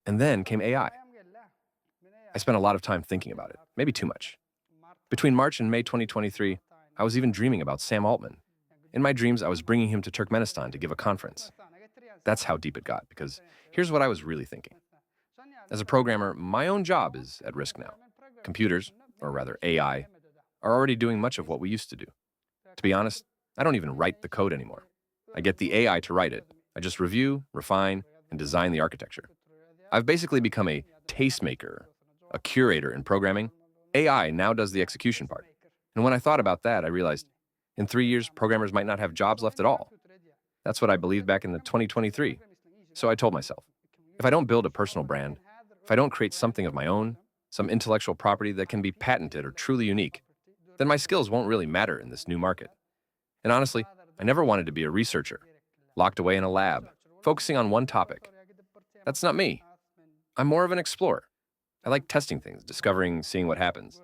And then came AI. I spent a lot of time thinking about it, maybe too much. Between March and May 2023, I was even dreaming about Sam Altman. In my dreams, I was bringing him to Turkmenistan to give a conference. That's how deep it got, because here's what I was really thinking. As a programmer, my own job is at risk now. Computers, or rather AI, are already doing much of what we used to do. To be honest, I don't even write the code anymore. I get the AI to write it. I just review, refine, and design the architecture. I've basically become a tastemaker, a curator in programming. AI now does the execution part. And when I thought about that, I realized in 3 years, programmers might not have jobs left at all. That's what I believed back in the 2023. So I told myself, if I don't build a personal brand, if I don't create something of my own, some intellectual property that can be patented or truly unique, then my skills won't really matter in this new market. And honestly, I never wanted to be a researcher, locked away in a lab, focusing on one topic. That's not me. I'm more of an explorer. I like testing things, discovering, seeing what happens.